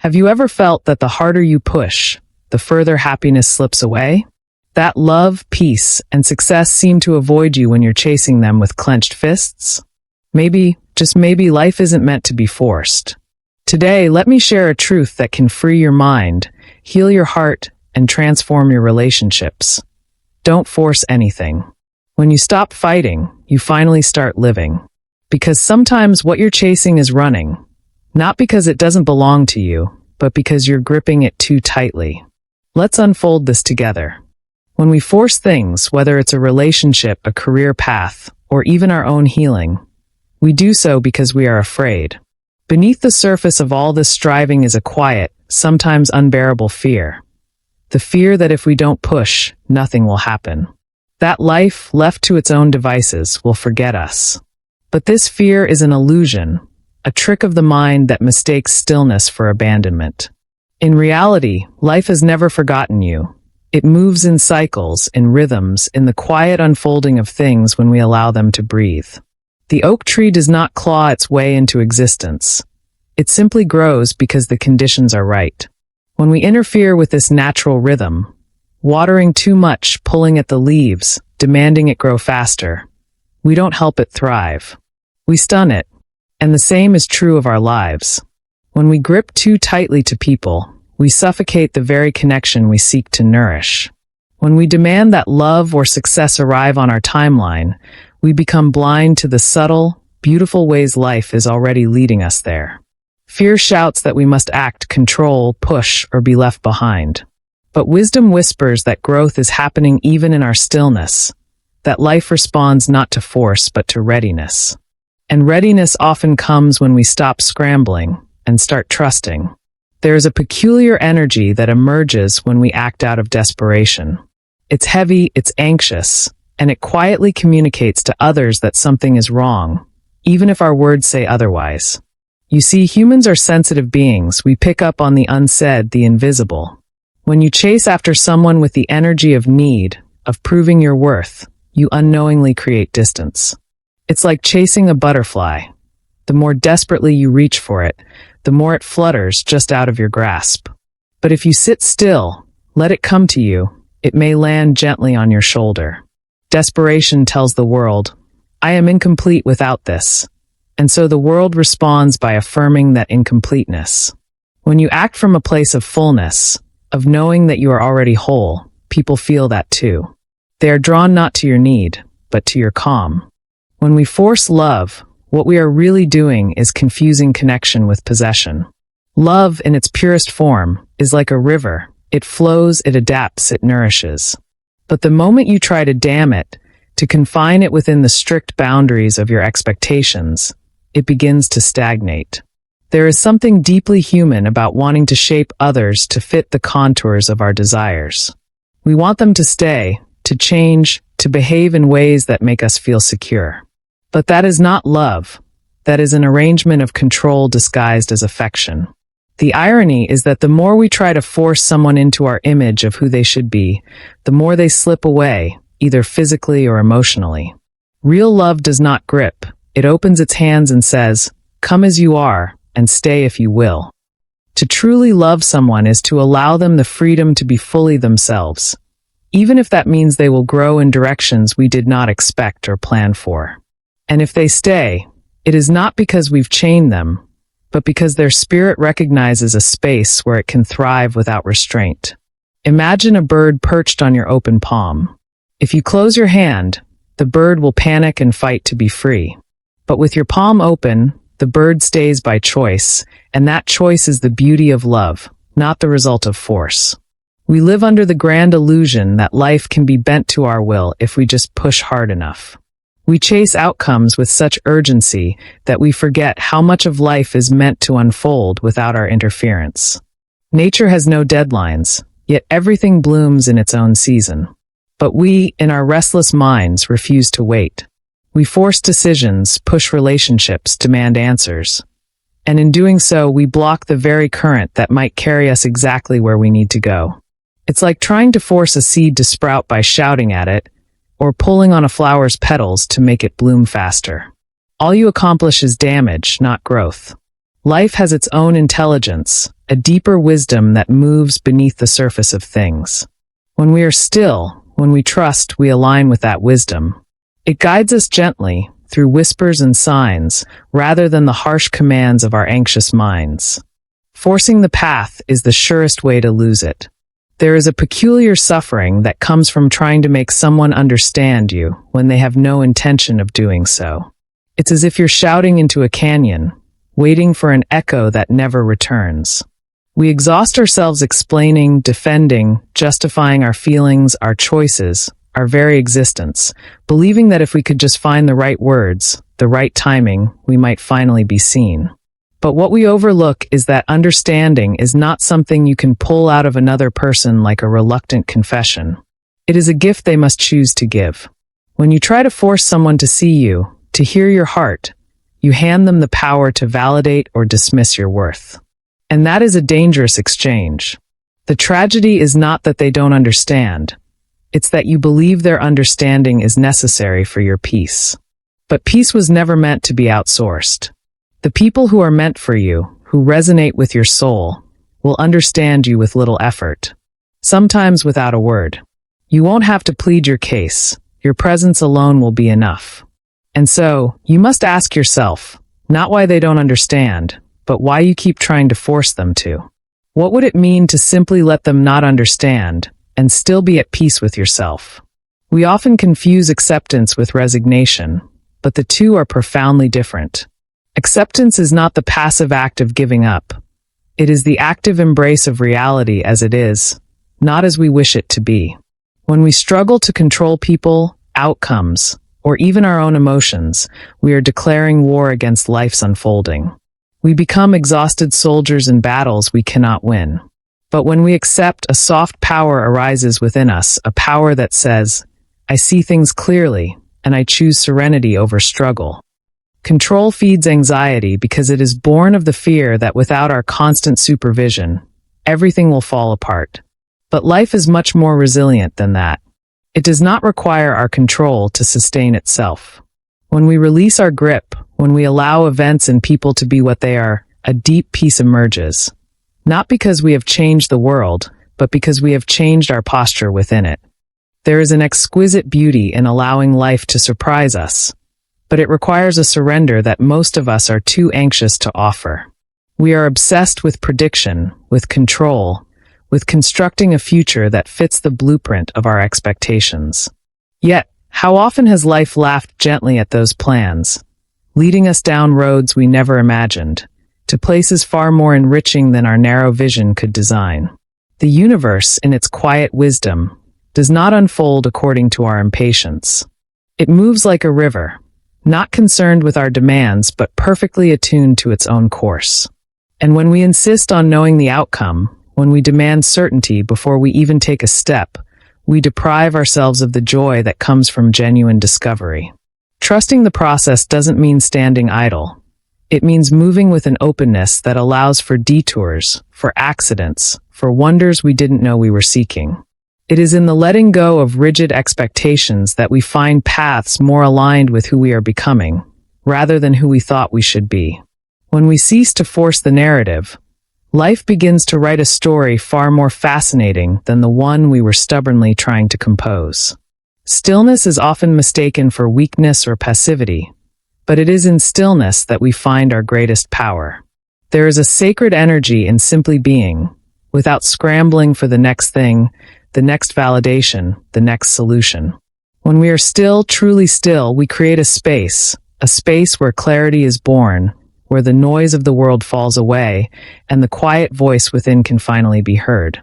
Have you ever felt that the harder you push, the further happiness slips away? That love, peace, and success seem to avoid you when you're chasing them with clenched fists? Maybe, just maybe, life isn't meant to be forced. Today, let me share a truth that can free your mind, heal your heart, and transform your relationships. Don't force anything. When you stop fighting, you finally start living. Because sometimes what you're chasing is running, not because it doesn't belong to you, but because you're gripping it too tightly. Let's unfold this together. When we force things, whether it's a relationship, a career path, or even our own healing, we do so because we are afraid. Beneath the surface of all this striving is a quiet, sometimes unbearable fear. The fear that if we don't push, nothing will happen. That life, left to its own devices, will forget us. But this fear is an illusion, a trick of the mind that mistakes stillness for abandonment. In reality, life has never forgotten you. It moves in cycles, in rhythms, in the quiet unfolding of things when we allow them to breathe. The oak tree does not claw its way into existence. It simply grows because the conditions are right. When we interfere with this natural rhythm, watering too much, pulling at the leaves, demanding it grow faster, we don't help it thrive. We stun it. And the same is true of our lives. When we grip too tightly to people, we suffocate the very connection we seek to nourish. When we demand that love or success arrive on our timeline, we become blind to the subtle, beautiful ways life is already leading us there. Fear shouts that we must act, control, push, or be left behind. But wisdom whispers that growth is happening even in our stillness, that life responds not to force but to readiness. And readiness often comes when we stop scrambling and start trusting. There is a peculiar energy that emerges when we act out of desperation. It's heavy, it's anxious, and it quietly communicates to others that something is wrong, even if our words say otherwise. You see, humans are sensitive beings. We pick up on the unsaid, the invisible. When you chase after someone with the energy of need, of proving your worth, you unknowingly create distance. It's like chasing a butterfly. The more desperately you reach for it, the more it flutters just out of your grasp. But if you sit still, let it come to you, it may land gently on your shoulder. Desperation tells the world, I am incomplete without this. And so the world responds by affirming that incompleteness. When you act from a place of fullness, of knowing that you are already whole, people feel that too. They are drawn not to your need, but to your calm. When we force love, what we are really doing is confusing connection with possession. Love, in its purest form, is like a river. It flows, it adapts, it nourishes. But the moment you try to dam it, to confine it within the strict boundaries of your expectations, it begins to stagnate. There is something deeply human about wanting to shape others to fit the contours of our desires. We want them to stay, to change, to behave in ways that make us feel secure. But that is not love. That is an arrangement of control disguised as affection. The irony is that the more we try to force someone into our image of who they should be, the more they slip away, either physically or emotionally. Real love does not grip. It opens its hands and says, come as you are, and stay if you will. To truly love someone is to allow them the freedom to be fully themselves, even if that means they will grow in directions we did not expect or plan for. And if they stay, it is not because we've chained them, but because their spirit recognizes a space where it can thrive without restraint. Imagine a bird perched on your open palm. If you close your hand, the bird will panic and fight to be free. But with your palm open, the bird stays by choice, and that choice is the beauty of love, not the result of force. We live under the grand illusion that life can be bent to our will if we just push hard enough. We chase outcomes with such urgency that we forget how much of life is meant to unfold without our interference. Nature has no deadlines, yet everything blooms in its own season. But we, in our restless minds, refuse to wait. We force decisions, push relationships, demand answers. And in doing so, we block the very current that might carry us exactly where we need to go. It's like trying to force a seed to sprout by shouting at it, or pulling on a flower's petals to make it bloom faster. All you accomplish is damage, not growth. Life has its own intelligence, a deeper wisdom that moves beneath the surface of things. When we are still, when we trust, we align with that wisdom. It guides us gently, through whispers and signs, rather than the harsh commands of our anxious minds. Forcing the path is the surest way to lose it. There is a peculiar suffering that comes from trying to make someone understand you when they have no intention of doing so. It's as if you're shouting into a canyon, waiting for an echo that never returns. We exhaust ourselves explaining, defending, justifying our feelings, our choices, our very existence, believing that if we could just find the right words, the right timing, we might finally be seen. But what we overlook is that understanding is not something you can pull out of another person like a reluctant confession. It is a gift they must choose to give. When you try to force someone to see you, to hear your heart, you hand them the power to validate or dismiss your worth. And that is a dangerous exchange. The tragedy is not that they don't understand. It's that you believe their understanding is necessary for your peace. But peace was never meant to be outsourced. The people who are meant for you, who resonate with your soul, will understand you with little effort. Sometimes without a word. You won't have to plead your case. Your presence alone will be enough. And so, you must ask yourself, not why they don't understand, but why you keep trying to force them to. What would it mean to simply let them not understand, and still be at peace with yourself? We often confuse acceptance with resignation, but the two are profoundly different. Acceptance is not the passive act of giving up. It is the active embrace of reality as it is, not as we wish it to be. When we struggle to control people, outcomes, or even our own emotions, we are declaring war against life's unfolding. We become exhausted soldiers in battles we cannot win. But when we accept, a soft power arises within us, a power that says, I see things clearly, and I choose serenity over struggle. Control feeds anxiety because it is born of the fear that without our constant supervision, everything will fall apart. But life is much more resilient than that. It does not require our control to sustain itself. When we release our grip, when we allow events and people to be what they are, a deep peace emerges. Not because we have changed the world, but because we have changed our posture within it. There is an exquisite beauty in allowing life to surprise us, but it requires a surrender that most of us are too anxious to offer. We are obsessed with prediction, with control, with constructing a future that fits the blueprint of our expectations. Yet, how often has life laughed gently at those plans, leading us down roads we never imagined, to places far more enriching than our narrow vision could design. The universe, in its quiet wisdom, does not unfold according to our impatience. It moves like a river, not concerned with our demands but perfectly attuned to its own course. And when we insist on knowing the outcome, when we demand certainty before we even take a step, we deprive ourselves of the joy that comes from genuine discovery. Trusting the process doesn't mean standing idle. It means moving with an openness that allows for detours, for accidents, for wonders we didn't know we were seeking. It is in the letting go of rigid expectations that we find paths more aligned with who we are becoming, rather than who we thought we should be. When we cease to force the narrative, life begins to write a story far more fascinating than the one we were stubbornly trying to compose. Stillness is often mistaken for weakness or passivity, but it is in stillness that we find our greatest power. There is a sacred energy in simply being, without scrambling for the next thing, the next validation, the next solution. When we are still, truly still, we create a space where clarity is born, where the noise of the world falls away, and the quiet voice within can finally be heard.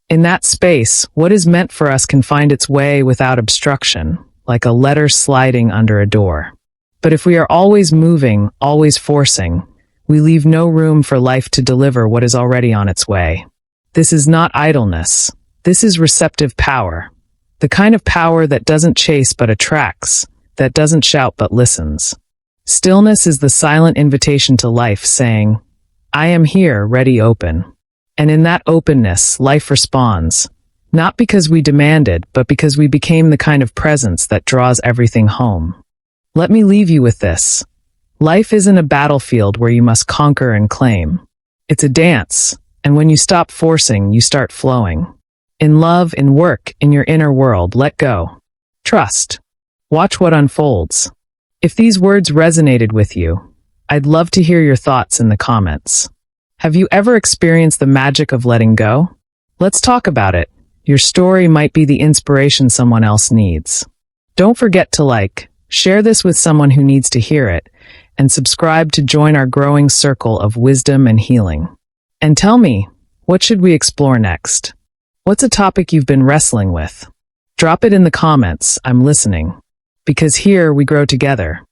In that space, what is meant for us can find its way without obstruction, like a letter sliding under a door. But if we are always moving, always forcing, we leave no room for life to deliver what is already on its way. This is not idleness. This is receptive power. The kind of power that doesn't chase but attracts, that doesn't shout but listens. Stillness is the silent invitation to life saying, I am here, ready, open. And in that openness, life responds, not because we demanded, but because we became the kind of presence that draws everything home. Let me leave you with this. Life isn't a battlefield where you must conquer and claim. It's a dance, And when you stop forcing, you start flowing. In love, in work, in your inner world, let go. Trust. Watch what unfolds. If these words resonated with you, I'd love to hear your thoughts in the comments. Have you ever experienced the magic of letting go? Let's talk about it. Your story might be the inspiration someone else needs. Don't forget to share this with someone who needs to hear it, and subscribe to join our growing circle of wisdom and healing. And tell me, what should we explore next? What's a topic you've been wrestling with? Drop it in the comments. I'm listening. Because here we grow together.